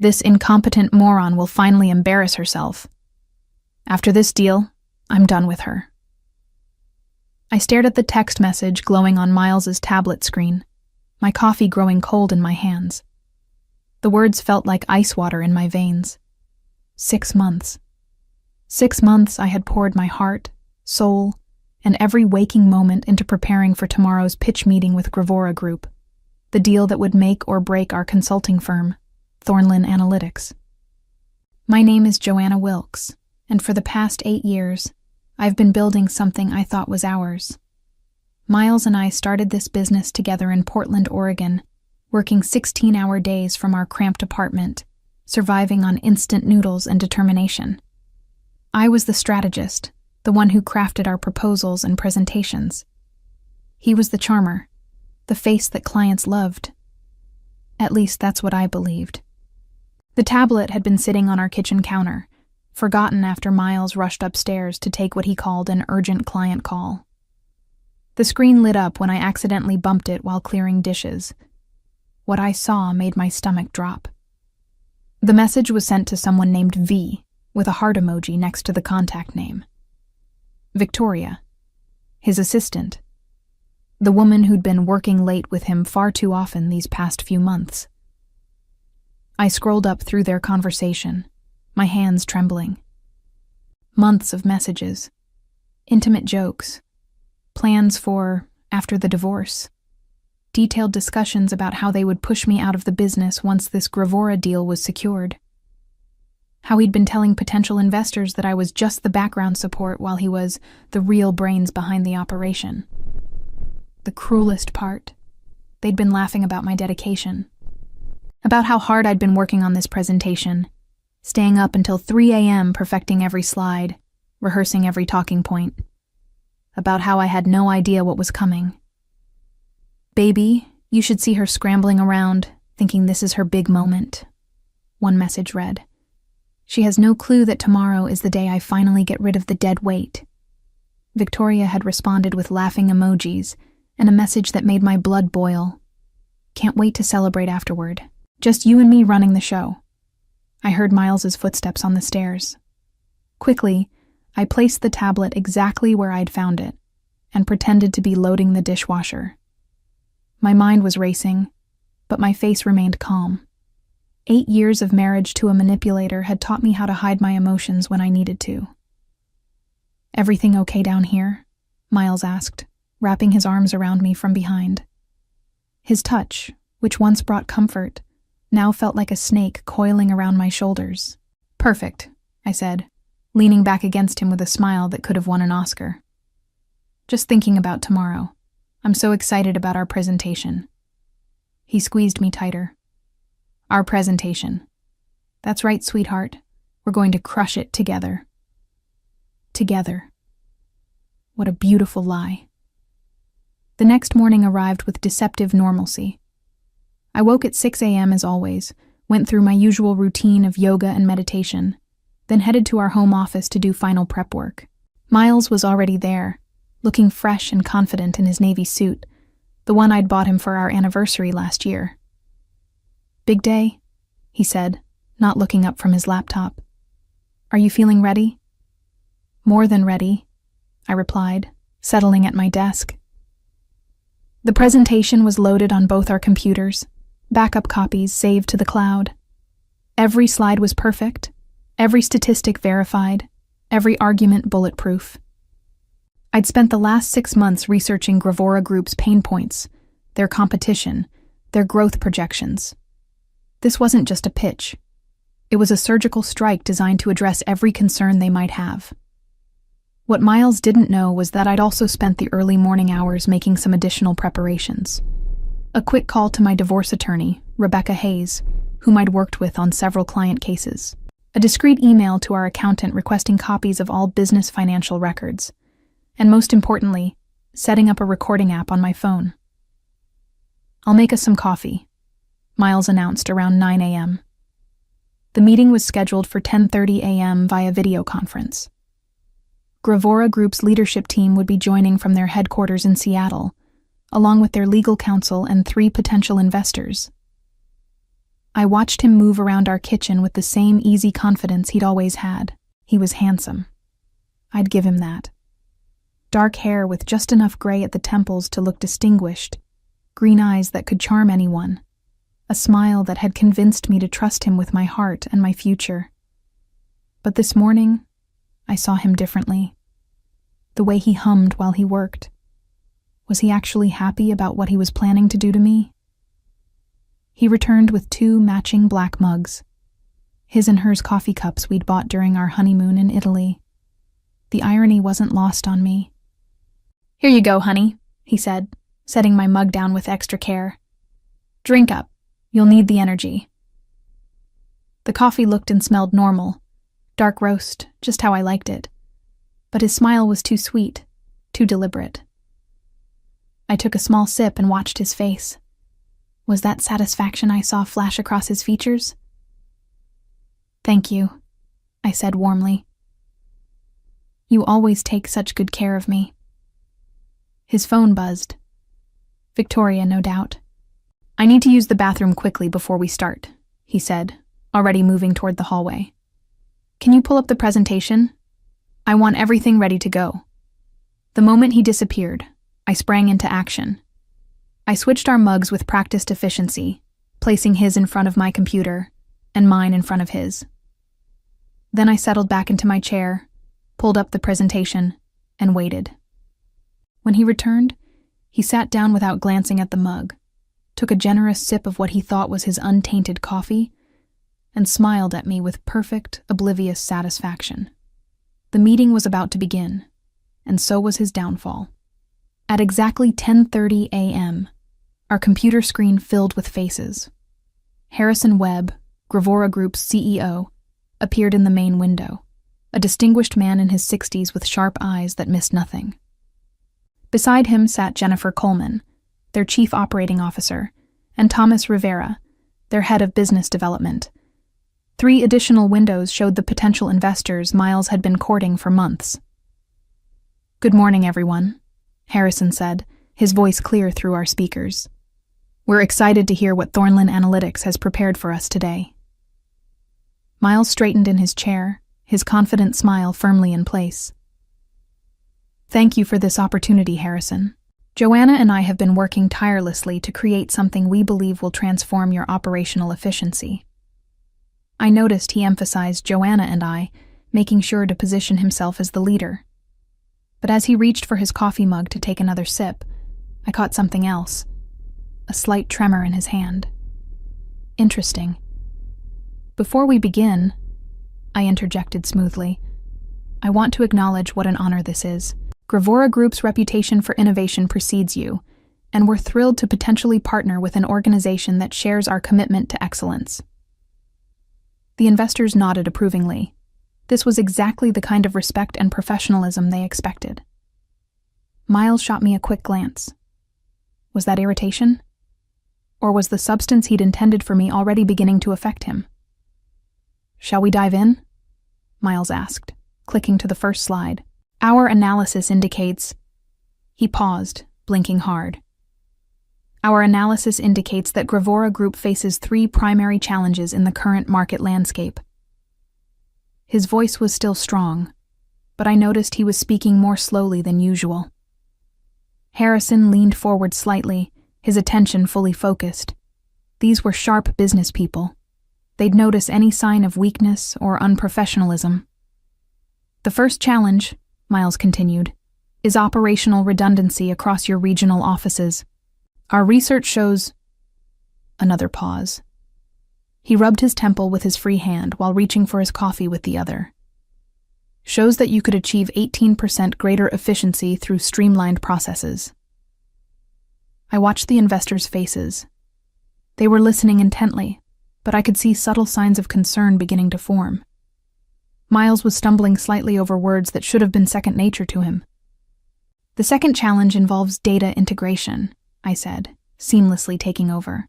This incompetent moron will finally embarrass herself. After this deal, I'm done with her. I stared at the text message glowing on Miles's tablet screen, my coffee growing cold in my hands. The words felt like ice water in my veins. 6 months. 6 months I had poured my heart, soul, and every waking moment into preparing for tomorrow's pitch meeting with Gravora Group, the deal that would make or break our consulting firm, Thornlin Analytics. My name is Joanna Wilkes, and for the past 8 years, I've been building something I thought was ours. Miles and I started this business together in Portland, Oregon, working 16-hour days from our cramped apartment, surviving on instant noodles and determination. I was the strategist, the one who crafted our proposals and presentations. He was the charmer, the face that clients loved. At least that's what I believed. The tablet had been sitting on our kitchen counter, forgotten after Miles rushed upstairs to take what he called an urgent client call. The screen lit up when I accidentally bumped it while clearing dishes. What I saw made my stomach drop. The message was sent to someone named V, with a heart emoji next to the contact name. Victoria, his assistant, the woman who'd been working late with him far too often these past few months. I scrolled up through their conversation, my hands trembling. Months of messages, intimate jokes, plans for after the divorce, detailed discussions about how they would push me out of the business once this Gravora deal was secured. How he'd been telling potential investors that I was just the background support while he was the real brains behind the operation. The cruelest part, they'd been laughing about my dedication, about how hard I'd been working on this presentation, staying up until 3 a.m. perfecting every slide, rehearsing every talking point, about how I had no idea what was coming. Baby, you should see her scrambling around, thinking this is her big moment, one message read. She has no clue that tomorrow is the day I finally get rid of the dead weight. Victoria had responded with laughing emojis and a message that made my blood boil. Can't wait to celebrate afterward. Just you and me running the show. I heard Miles's footsteps on the stairs. Quickly, I placed the tablet exactly where I'd found it and pretended to be loading the dishwasher. My mind was racing, but my face remained calm. 8 years of marriage to a manipulator had taught me how to hide my emotions when I needed to. Everything okay down here? Miles asked, wrapping his arms around me from behind. His touch, which once brought comfort, now felt like a snake coiling around my shoulders. Perfect, I said, leaning back against him with a smile that could have won an Oscar. Just thinking about tomorrow. I'm so excited about our presentation. He squeezed me tighter. Our presentation. That's right, sweetheart. We're going to crush it together. Together. What a beautiful lie. The next morning arrived with deceptive normalcy. I woke at 6 a.m. as always, went through my usual routine of yoga and meditation, then headed to our home office to do final prep work. Miles was already there, looking fresh and confident in his navy suit, the one I'd bought him for our anniversary last year. Big day, he said, not looking up from his laptop. Are you feeling ready? More than ready, I replied, settling at my desk. The presentation was loaded on both our computers, backup copies saved to the cloud. Every slide was perfect, every statistic verified, every argument bulletproof. I'd spent the last 6 months researching Gravora Group's pain points, their competition, their growth projections. This wasn't just a pitch. It was a surgical strike designed to address every concern they might have. What Miles didn't know was that I'd also spent the early morning hours making some additional preparations. A quick call to my divorce attorney, Rebecca Hayes, whom I'd worked with on several client cases. A discreet email to our accountant requesting copies of all business financial records. And most importantly, setting up a recording app on my phone. I'll make us some coffee, Miles announced around 9 a.m. The meeting was scheduled for 10:30 a.m. via video conference. Gravora Group's leadership team would be joining from their headquarters in Seattle, along with their legal counsel and 3 potential investors. I watched him move around our kitchen with the same easy confidence he'd always had. He was handsome. I'd give him that. Dark hair with just enough gray at the temples to look distinguished, green eyes that could charm anyone, a smile that had convinced me to trust him with my heart and my future. But this morning, I saw him differently. The way he hummed while he worked. Was he actually happy about what he was planning to do to me? He returned with 2 matching black mugs, his and hers coffee cups we'd bought during our honeymoon in Italy. The irony wasn't lost on me. "Here you go, honey," he said, setting my mug down with extra care. "Drink up. You'll need the energy." The coffee looked and smelled normal, dark roast, just how I liked it. But his smile was too sweet, too deliberate. I took a small sip and watched his face. Was that satisfaction I saw flash across his features? "Thank you," I said warmly. "You always take such good care of me." His phone buzzed. Victoria, no doubt. "I need to use the bathroom quickly before we start," he said, already moving toward the hallway. "Can you pull up the presentation? I want everything ready to go." The moment he disappeared, I sprang into action. I switched our mugs with practiced efficiency, placing his in front of my computer and mine in front of his. Then I settled back into my chair, pulled up the presentation, and waited. When he returned, he sat down without glancing at the mug, took a generous sip of what he thought was his untainted coffee, and smiled at me with perfect, oblivious satisfaction. The meeting was about to begin, and so was his downfall. At exactly 10:30 a.m., our computer screen filled with faces. Harrison Webb, Gravora Group's CEO, appeared in the main window, a distinguished man in his 60s with sharp eyes that missed nothing. Beside him sat Jennifer Coleman, their chief operating officer, and Thomas Rivera, their head of business development. 3 additional windows showed the potential investors Miles had been courting for months. "Good morning, everyone," Harrison said, his voice clear through our speakers. "We're excited to hear what Thornlin Analytics has prepared for us today." Miles straightened in his chair, his confident smile firmly in place. "Thank you for this opportunity, Harrison. Joanna and I have been working tirelessly to create something we believe will transform your operational efficiency." I noticed he emphasized Joanna and I, making sure to position himself as the leader. But as he reached for his coffee mug to take another sip, I caught something else. A slight tremor in his hand. "Interesting. Before we begin," I interjected smoothly, "I want to acknowledge what an honor this is. Gravora Group's reputation for innovation precedes you, and we're thrilled to potentially partner with an organization that shares our commitment to excellence." The investors nodded approvingly. This was exactly the kind of respect and professionalism they expected. Miles shot me a quick glance. Was that irritation? Or was the substance he'd intended for me already beginning to affect him? "Shall we dive in?" Miles asked, clicking to the first slide. "Our analysis indicates..." He paused, blinking hard. "Our analysis indicates that Gravora Group faces 3 primary challenges in the current market landscape." His voice was still strong, but I noticed he was speaking more slowly than usual. Harrison leaned forward slightly, his attention fully focused. These were sharp business people. They'd notice any sign of weakness or unprofessionalism. "The first challenge," Miles continued, "is operational redundancy across your regional offices. Our research shows..." Another pause. He rubbed his temple with his free hand while reaching for his coffee with the other. "Shows that you could achieve 18% greater efficiency through streamlined processes." I watched the investors' faces. They were listening intently, but I could see subtle signs of concern beginning to form. Miles was stumbling slightly over words that should have been second nature to him. "The second challenge involves data integration," I said, seamlessly taking over.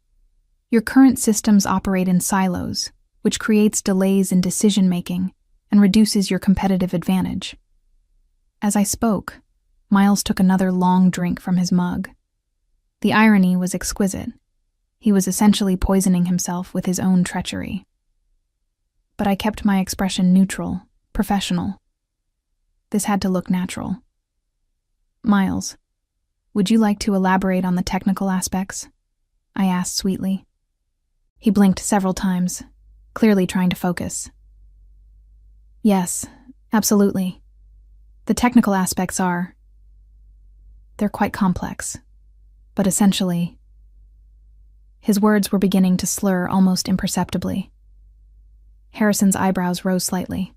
"Your current systems operate in silos, which creates delays in decision-making and reduces your competitive advantage." As I spoke, Miles took another long drink from his mug. The irony was exquisite. He was essentially poisoning himself with his own treachery. But I kept my expression neutral, professional. This had to look natural. Miles, would you like to elaborate on the technical aspects? I asked sweetly. He blinked several times, clearly trying to focus. Yes, absolutely. The technical aspects they're quite complex, but essentially... His words were beginning to slur almost imperceptibly. Harrison's eyebrows rose slightly.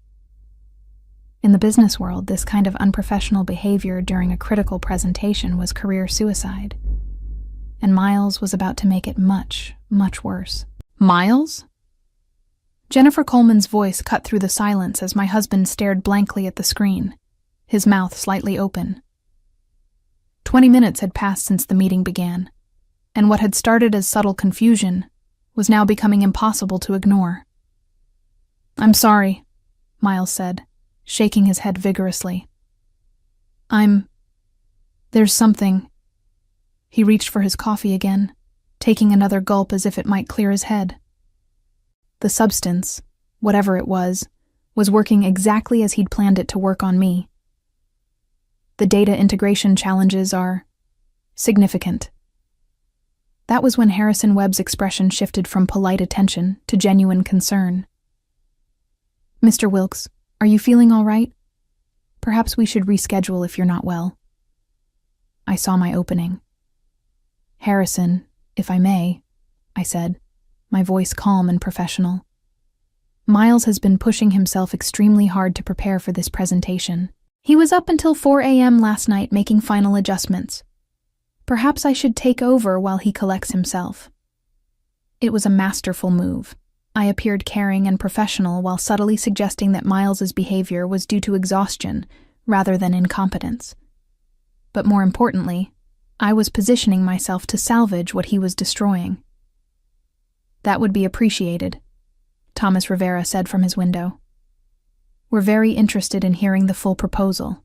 In the business world, this kind of unprofessional behavior during a critical presentation was career suicide. And Miles was about to make it much, much worse. Miles? Jennifer Coleman's voice cut through the silence as my husband stared blankly at the screen, his mouth slightly open. 20 minutes had passed since the meeting began, and what had started as subtle confusion was now becoming impossible to ignore. I'm sorry, Miles said, shaking his head vigorously. There's something. He reached for his coffee again, taking another gulp as if it might clear his head. The substance, whatever it was working exactly as he'd planned it to work on me. The data integration challenges are significant. That was when Harrison Webb's expression shifted from polite attention to genuine concern. Mr. Wilkes, are you feeling all right? Perhaps we should reschedule if you're not well. I saw my opening. Harrison, if I may, I said, my voice calm and professional. Miles has been pushing himself extremely hard to prepare for this presentation. He was up until 4 a.m. last night making final adjustments. Perhaps I should take over while he collects himself. It was a masterful move. I appeared caring and professional while subtly suggesting that Miles's behavior was due to exhaustion rather than incompetence. But more importantly, I was positioning myself to salvage what he was destroying. That would be appreciated, Thomas Rivera said from his window. We're very interested in hearing the full proposal.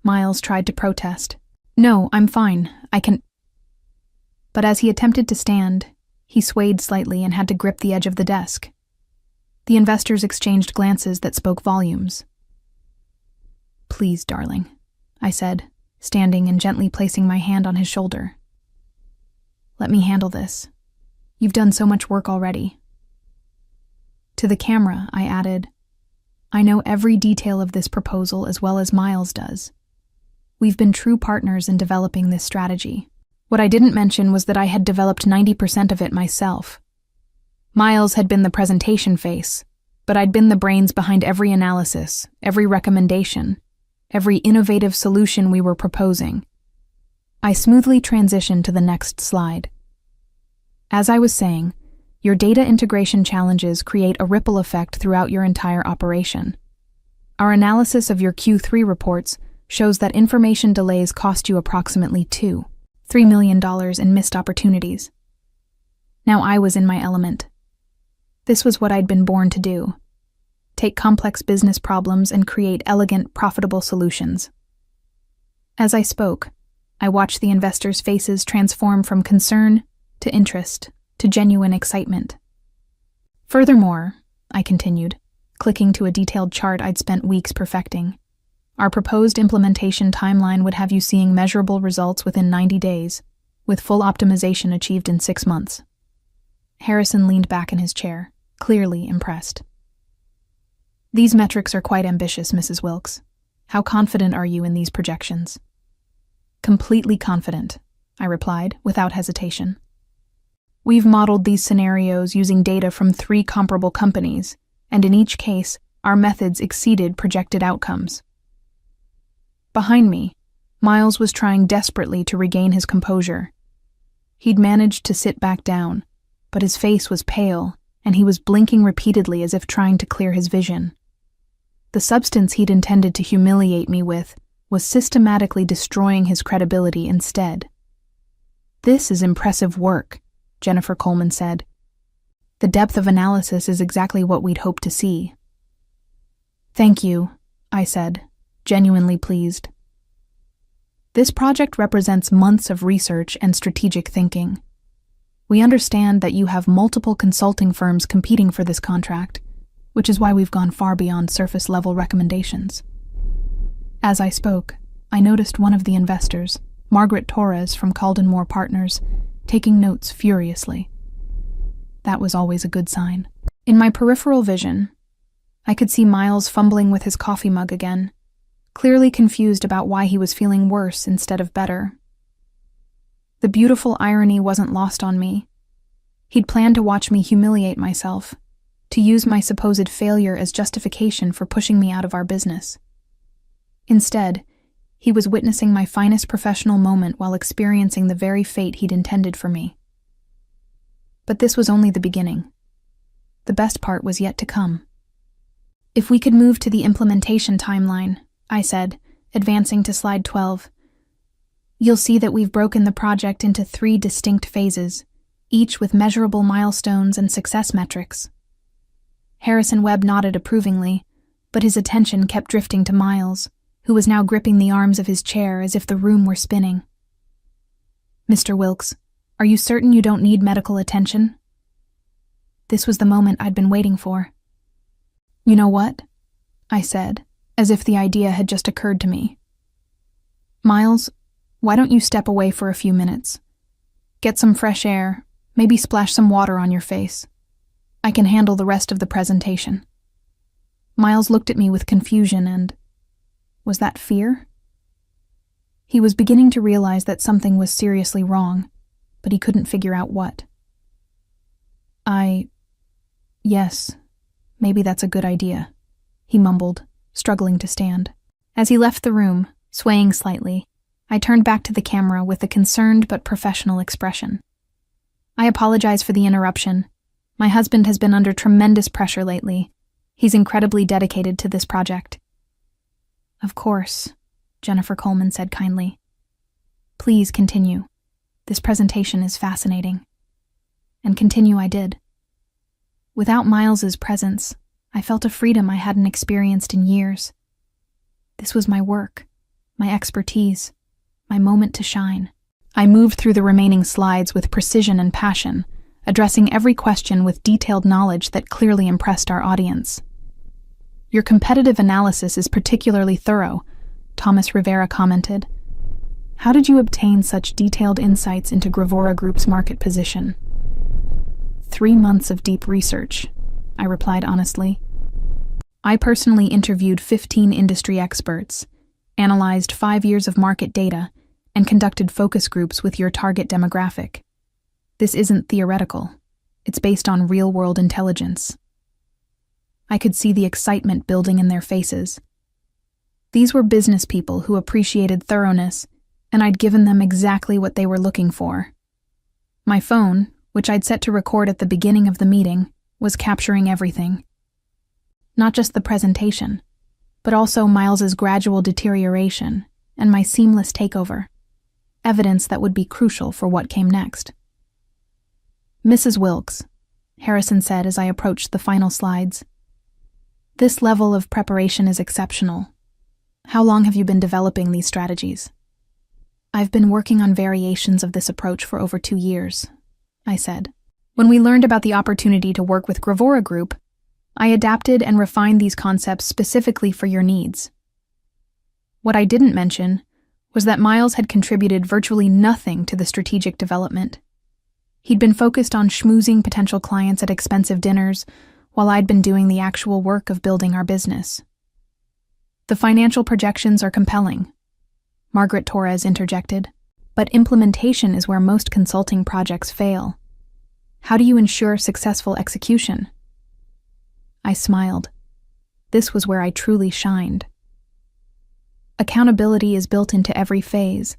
Miles tried to protest. No, I'm fine. I can... But as he attempted to stand, he swayed slightly and had to grip the edge of the desk. The investors exchanged glances that spoke volumes. Please, darling, I said, standing and gently placing my hand on his shoulder. Let me handle this. You've done so much work already. To the camera, I added, I know every detail of this proposal as well as Miles does. We've been true partners in developing this strategy. What I didn't mention was that I had developed 90% of it myself. Miles had been the presentation face, but I'd been the brains behind every analysis, every recommendation, every innovative solution we were proposing. I smoothly transitioned to the next slide. As I was saying, your data integration challenges create a ripple effect throughout your entire operation. Our analysis of your Q3 reports shows that information delays cost you approximately $3 million in missed opportunities. Now I was in my element. This was what I'd been born to do. Take complex business problems and create elegant, profitable solutions. As I spoke, I watched the investors' faces transform from concern to interest to genuine excitement. Furthermore, I continued, clicking to a detailed chart I'd spent weeks perfecting, our proposed implementation timeline would have you seeing measurable results within 90 days, with full optimization achieved in 6 months. Harrison leaned back in his chair, clearly impressed. These metrics are quite ambitious, Mrs. Wilkes. How confident are you in these projections? Completely confident, I replied, without hesitation. We've modeled these scenarios using data from 3 comparable companies, and in each case, our methods exceeded projected outcomes. Behind me, Miles was trying desperately to regain his composure. He'd managed to sit back down, but his face was pale, and he was blinking repeatedly as if trying to clear his vision. The substance he'd intended to humiliate me with was systematically destroying his credibility instead. This is impressive work, Jennifer Coleman said. The depth of analysis is exactly what we'd hoped to see. Thank you, I said, genuinely pleased. This project represents months of research and strategic thinking. We understand that you have multiple consulting firms competing for this contract, which is why we've gone far beyond surface-level recommendations." As I spoke, I noticed one of the investors, Margaret Torres from Calden Moore Partners, taking notes furiously. That was always a good sign. In my peripheral vision, I could see Miles fumbling with his coffee mug again, clearly confused about why he was feeling worse instead of better. The beautiful irony wasn't lost on me. He'd planned to watch me humiliate myself, to use my supposed failure as justification for pushing me out of our business. Instead, he was witnessing my finest professional moment while experiencing the very fate he'd intended for me. But this was only the beginning. The best part was yet to come. "If we could move to the implementation timeline," I said, advancing to slide 12. "You'll see that we've broken the project into 3 distinct phases, each with measurable milestones and success metrics." Harrison Webb nodded approvingly, but his attention kept drifting to Miles, who was now gripping the arms of his chair as if the room were spinning. "Mr. Wilkes, are you certain you don't need medical attention?" This was the moment I'd been waiting for. "You know what?" I said, as if the idea had just occurred to me. "Miles, why don't you step away for a few minutes? Get some fresh air, maybe splash some water on your face. I can handle the rest of the presentation." Miles looked at me with confusion and... was that fear? He was beginning to realize that something was seriously wrong, but he couldn't figure out what. Yes, maybe that's a good idea," he mumbled, struggling to stand. As he left the room, swaying slightly, I turned back to the camera with a concerned but professional expression. "I apologize for the interruption. My husband has been under tremendous pressure lately. He's incredibly dedicated to this project." "Of course," Jennifer Coleman said kindly. "Please continue. This presentation is fascinating." And continue I did. Without Miles's presence, I felt a freedom I hadn't experienced in years. This was my work, my expertise, my moment to shine. I moved through the remaining slides with precision and passion, addressing every question with detailed knowledge that clearly impressed our audience. "Your competitive analysis is particularly thorough," Thomas Rivera commented. "How did you obtain such detailed insights into Gravora Group's market position?" 3 months of deep research," I replied honestly. "I personally interviewed 15 industry experts, analyzed 5 years of market data, and conducted focus groups with your target demographic. This isn't theoretical. It's based on real-world intelligence." I could see the excitement building in their faces. These were business people who appreciated thoroughness, and I'd given them exactly what they were looking for. My phone, which I'd set to record at the beginning of the meeting, was capturing everything. Not just the presentation, but also Miles's gradual deterioration and my seamless takeover, evidence that would be crucial for what came next. "Mrs. Wilkes," Harrison said as I approached the final slides, "this level of preparation is exceptional. How long have you been developing these strategies?" "I've been working on variations of this approach for over 2 years," I said. "When we learned about the opportunity to work with Gravora Group, I adapted and refined these concepts specifically for your needs." What I didn't mention was that Miles had contributed virtually nothing to the strategic development. He'd been focused on schmoozing potential clients at expensive dinners, while I'd been doing the actual work of building our business. "The financial projections are compelling," Margaret Torres interjected, "but implementation is where most consulting projects fail. How do you ensure successful execution?" I smiled. This was where I truly shined. Accountability is built into every phase: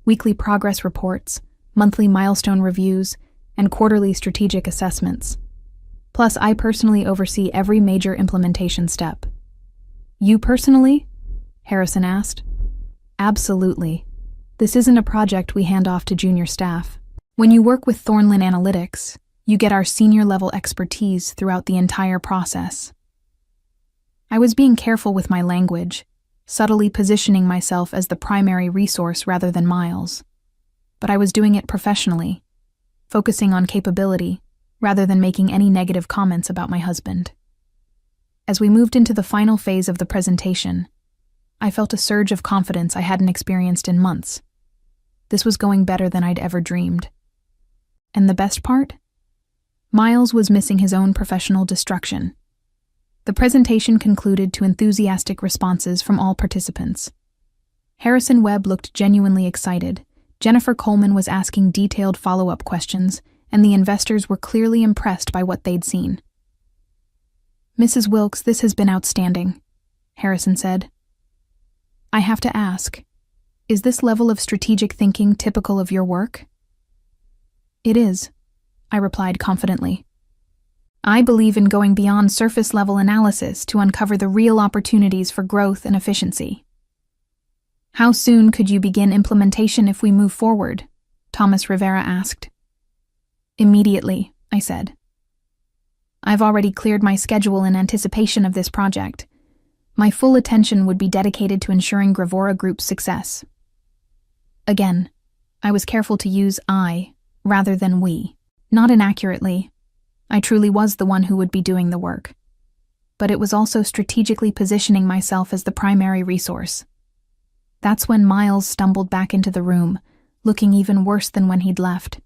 weekly progress reports, monthly milestone reviews, and quarterly strategic assessments. Plus, I personally oversee every major implementation step. "You personally?" Harrison asked. "Absolutely. This isn't a project we hand off to junior staff. When you work with Thornlin Analytics, you get our senior-level expertise throughout the entire process." I was being careful with my language, subtly positioning myself as the primary resource rather than Miles. But I was doing it professionally. focusing on capability rather than making any negative comments about my husband. As we moved into the final phase of the presentation, I felt a surge of confidence I hadn't experienced in months. This was going better than I'd ever dreamed. And the best part? Miles was missing his own professional destruction. The presentation concluded to enthusiastic responses from all participants. Harrison Webb looked genuinely excited, Jennifer Coleman was asking detailed follow-up questions, and the investors were clearly impressed by what they'd seen. "Mrs. Wilkes, this has been outstanding," Harrison said. "I have to ask, is this level of strategic thinking typical of your work?" "It is," I replied confidently. "I believe in going beyond surface-level analysis to uncover the real opportunities for growth and efficiency." "How soon could you begin implementation if we move forward?" Thomas Rivera asked. "Immediately," I said. "I've already cleared my schedule in anticipation of this project. My full attention would be dedicated to ensuring Gravora Group's success." Again, I was careful to use I rather than we. Not inaccurately. I truly was the one who would be doing the work. But it was also strategically positioning myself as the primary resource. That's when Miles stumbled back into the room, looking even worse than when he'd left.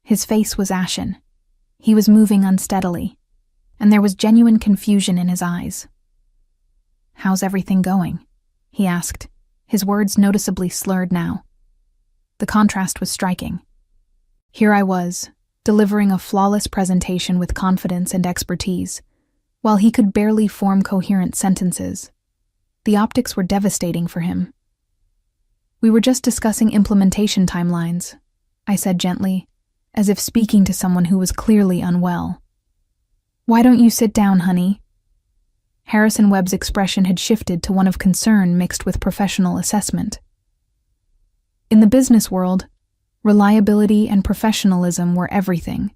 His face was ashen. He was moving unsteadily, and there was genuine confusion in his eyes. "How's everything going?" he asked, his words noticeably slurred now. The contrast was striking. Here I was, delivering a flawless presentation with confidence and expertise, while he could barely form coherent sentences. The optics were devastating for him. "We were just discussing implementation timelines," I said gently, as if speaking to someone who was clearly unwell. "Why don't you sit down, honey?" Harrison Webb's expression had shifted to one of concern mixed with professional assessment. In the business world, reliability and professionalism were everything.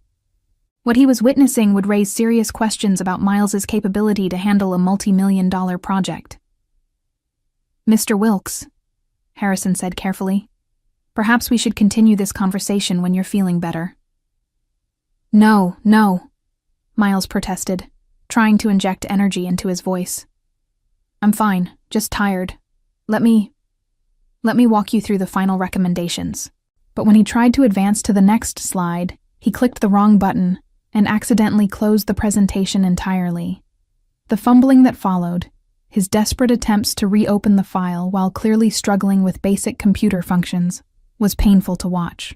What he was witnessing would raise serious questions about Miles's capability to handle a multi-million-dollar project. "Mr. Wilkes," Harrison said carefully, "perhaps we should continue this conversation when you're feeling better." No, Miles protested, trying to inject energy into his voice. "I'm fine, just tired. Let me walk you through the final recommendations." But when he tried to advance to the next slide, he clicked the wrong button and accidentally closed the presentation entirely. The fumbling that followed, his desperate attempts to reopen the file while clearly struggling with basic computer functions, was painful to watch.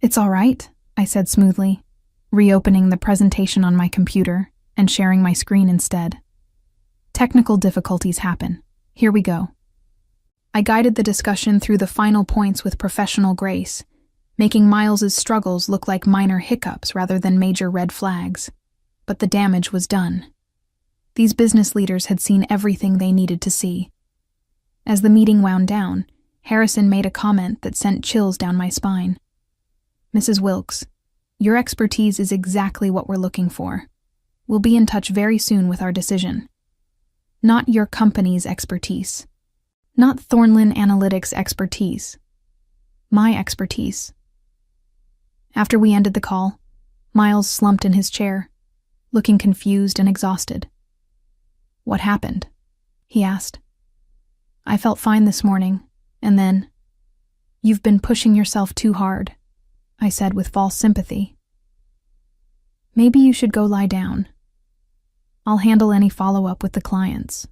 "It's all right," I said smoothly, reopening the presentation on my computer and sharing my screen instead. "Technical difficulties happen. Here we go." I guided the discussion through the final points with professional grace, making Miles's struggles look like minor hiccups rather than major red flags. But the damage was done. These business leaders had seen everything they needed to see. As the meeting wound down, Harrison made a comment that sent chills down my spine. "Mrs. Wilkes, your expertise is exactly what we're looking for. We'll be in touch very soon with our decision. Not your company's expertise. Not Thornlin Analytics' expertise. My expertise." After we ended the call, Miles slumped in his chair, looking confused and exhausted. "What happened?" he asked. "I felt fine this morning, and then—" "You've been pushing yourself too hard," I said with false sympathy. "Maybe you should go lie down. I'll handle any follow-up with the clients."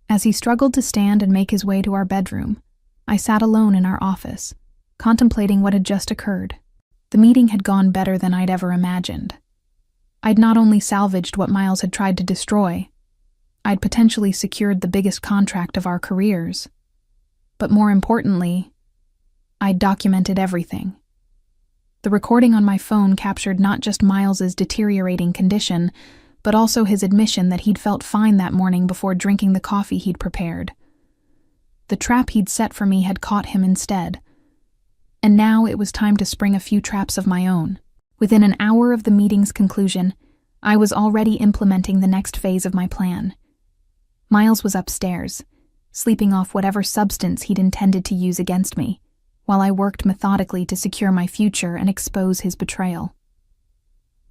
As he struggled to stand and make his way to our bedroom, I sat alone in our office, contemplating what had just occurred. The meeting had gone better than I'd ever imagined. I'd not only salvaged what Miles had tried to destroy, I'd potentially secured the biggest contract of our careers. But more importantly, I'd documented everything. The recording on my phone captured not just Miles's deteriorating condition, but also his admission that he'd felt fine that morning before drinking the coffee he'd prepared. The trap he'd set for me had caught him instead. And now it was time to spring a few traps of my own. Within an hour of the meeting's conclusion, I was already implementing the next phase of my plan. Miles was upstairs, sleeping off whatever substance he'd intended to use against me, while I worked methodically to secure my future and expose his betrayal.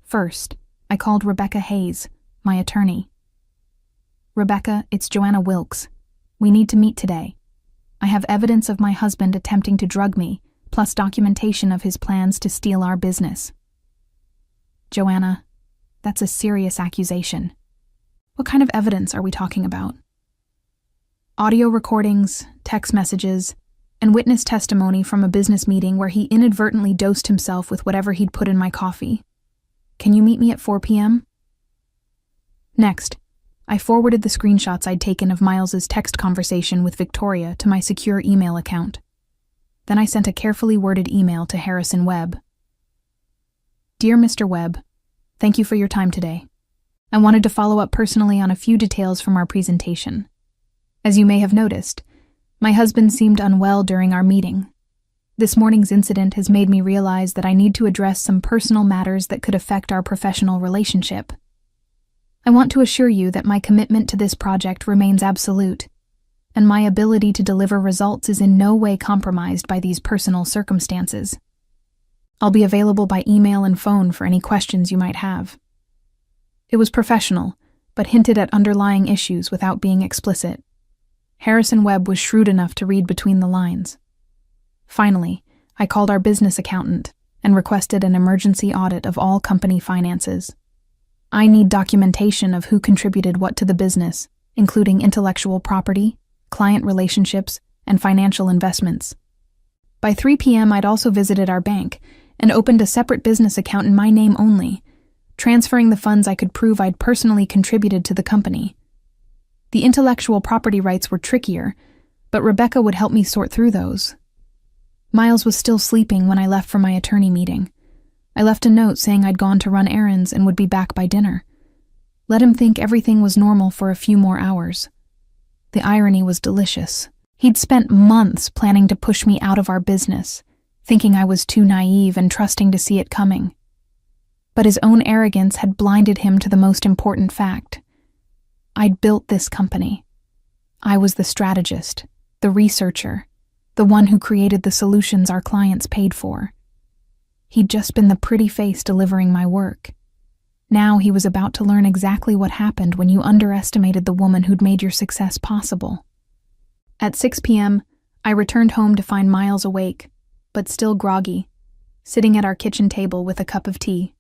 First, I called Rebecca Hayes, my attorney. "Rebecca, it's Joanna Wilkes. We need to meet today. I have evidence of my husband attempting to drug me, plus documentation of his plans to steal our business." "Joanna, that's a serious accusation. What kind of evidence are we talking about?" "Audio recordings, text messages, and witness testimony from a business meeting where he inadvertently dosed himself with whatever he'd put in my coffee. Can you meet me at 4 p.m.? Next, I forwarded the screenshots I'd taken of Miles's text conversation with Victoria to my secure email account. Then I sent a carefully worded email to Harrison Webb. "Dear Mr. Webb, thank you for your time today. I wanted to follow up personally on a few details from our presentation. As you may have noticed, my husband seemed unwell during our meeting. This morning's incident has made me realize that I need to address some personal matters that could affect our professional relationship. I want to assure you that my commitment to this project remains absolute, and my ability to deliver results is in no way compromised by these personal circumstances. I'll be available by email and phone for any questions you might have." It was professional, but hinted at underlying issues without being explicit. Harrison Webb was shrewd enough to read between the lines. Finally, I called our business accountant and requested an emergency audit of all company finances. I need documentation of who contributed what to the business, including intellectual property, client relationships, and financial investments. By 3 p.m., I'd also visited our bank and opened a separate business account in my name only, transferring the funds I could prove I'd personally contributed to the company. The intellectual property rights were trickier, but Rebecca would help me sort through those. Miles was still sleeping when I left for my attorney meeting. I left a note saying I'd gone to run errands and would be back by dinner. Let him think everything was normal for a few more hours. The irony was delicious. He'd spent months planning to push me out of our business, thinking I was too naive and trusting to see it coming. But his own arrogance had blinded him to the most important fact. I'd built this company. I was the strategist, the researcher, the one who created the solutions our clients paid for. He'd just been the pretty face delivering my work. Now he was about to learn exactly what happened when you underestimated the woman who'd made your success possible. At 6 p.m., I returned home to find Miles awake, but still groggy, sitting at our kitchen table with a cup of tea.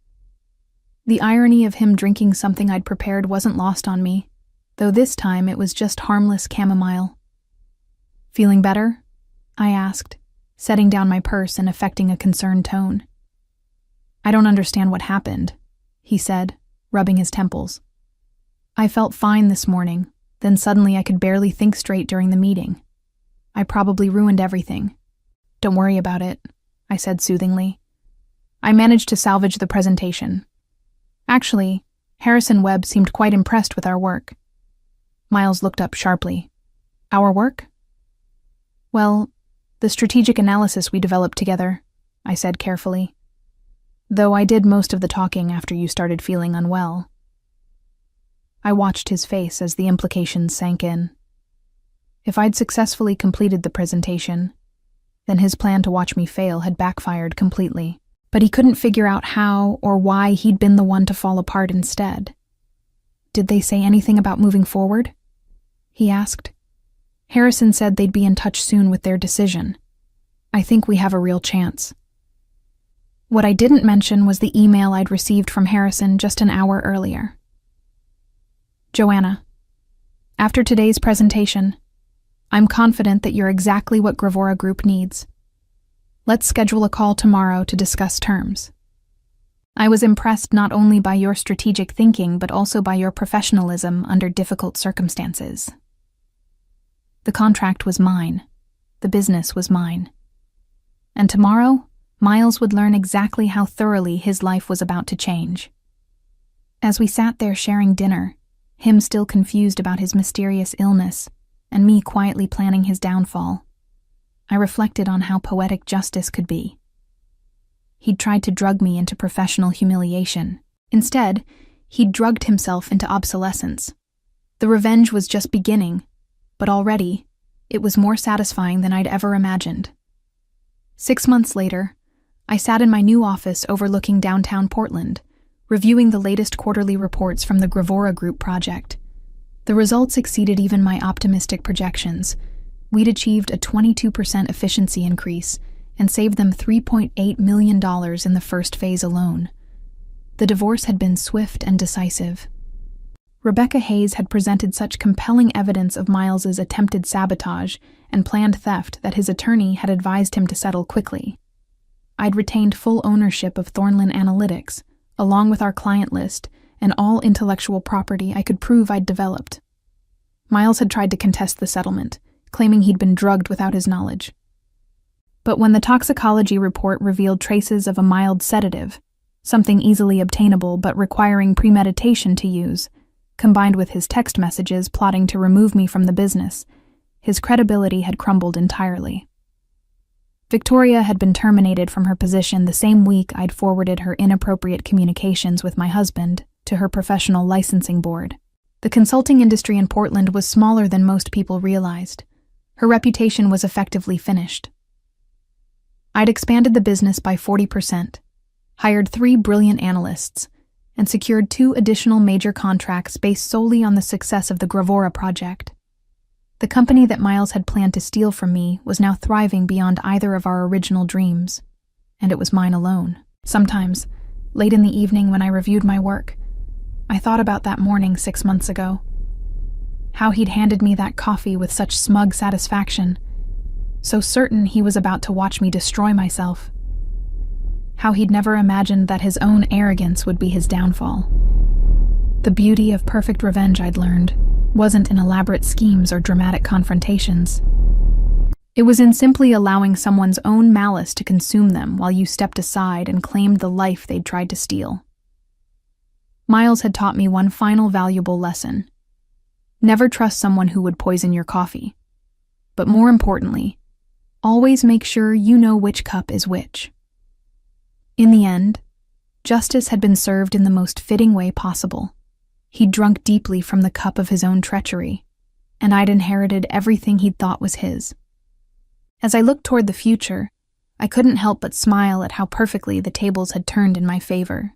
The irony of him drinking something I'd prepared wasn't lost on me, though this time it was just harmless chamomile. "Feeling better?" I asked, setting down my purse and affecting a concerned tone. "I don't understand what happened," he said, rubbing his temples. "I felt fine this morning, then suddenly I could barely think straight during the meeting. I probably ruined everything." "Don't worry about it," I said soothingly. "I managed to salvage the presentation. Actually, Harrison Webb seemed quite impressed with our work." Miles looked up sharply. "Our work?" "Well, the strategic analysis we developed together," I said carefully. "Though I did most of the talking after you started feeling unwell." I watched his face as the implications sank in. If I'd successfully completed the presentation, then his plan to watch me fail had backfired completely. But he couldn't figure out how or why he'd been the one to fall apart instead. "Did they say anything about moving forward?" he asked. "Harrison said they'd be in touch soon with their decision. I think we have a real chance." What I didn't mention was the email I'd received from Harrison just an hour earlier. "Joanna, after today's presentation, I'm confident that you're exactly what Gravora Group needs. Let's schedule a call tomorrow to discuss terms. I was impressed not only by your strategic thinking but also by your professionalism under difficult circumstances. The contract was mine. The business was mine. And tomorrow, Miles would learn exactly how thoroughly his life was about to change." As we sat there sharing dinner, him still confused about his mysterious illness, and me quietly planning his downfall, I reflected on how poetic justice could be. He'd tried to drug me into professional humiliation. Instead, he'd drugged himself into obsolescence. The revenge was just beginning, but already, it was more satisfying than I'd ever imagined. 6 months later, I sat in my new office overlooking downtown Portland, reviewing the latest quarterly reports from the Gravora Group project. The results exceeded even my optimistic projections. We'd achieved a 22% efficiency increase and saved them $3.8 million in the first phase alone. The divorce had been swift and decisive. Rebecca Hayes had presented such compelling evidence of Miles's attempted sabotage and planned theft that his attorney had advised him to settle quickly. I'd retained full ownership of Thornlin Analytics, along with our client list and all intellectual property I could prove I'd developed. Miles had tried to contest the settlement, claiming he'd been drugged without his knowledge. But when the toxicology report revealed traces of a mild sedative, something easily obtainable but requiring premeditation to use, combined with his text messages plotting to remove me from the business, his credibility had crumbled entirely. Victoria had been terminated from her position the same week I'd forwarded her inappropriate communications with my husband to her professional licensing board. The consulting industry in Portland was smaller than most people realized. Her reputation was effectively finished. I'd expanded the business by 40%, hired 3 brilliant analysts, and secured 2 additional major contracts based solely on the success of the Gravora project. The company that Miles had planned to steal from me was now thriving beyond either of our original dreams, and it was mine alone. Sometimes, late in the evening when I reviewed my work, I thought about that morning 6 months ago. How he'd handed me that coffee with such smug satisfaction, so certain he was about to watch me destroy myself. How he'd never imagined that his own arrogance would be his downfall. The beauty of perfect revenge, I'd learned, wasn't in elaborate schemes or dramatic confrontations. It was in simply allowing someone's own malice to consume them while you stepped aside and claimed the life they'd tried to steal. Miles had taught me one final valuable lesson. Never trust someone who would poison your coffee. But more importantly, always make sure you know which cup is which. In the end, justice had been served in the most fitting way possible. He'd drunk deeply from the cup of his own treachery, and I'd inherited everything he'd thought was his. As I looked toward the future, I couldn't help but smile at how perfectly the tables had turned in my favor.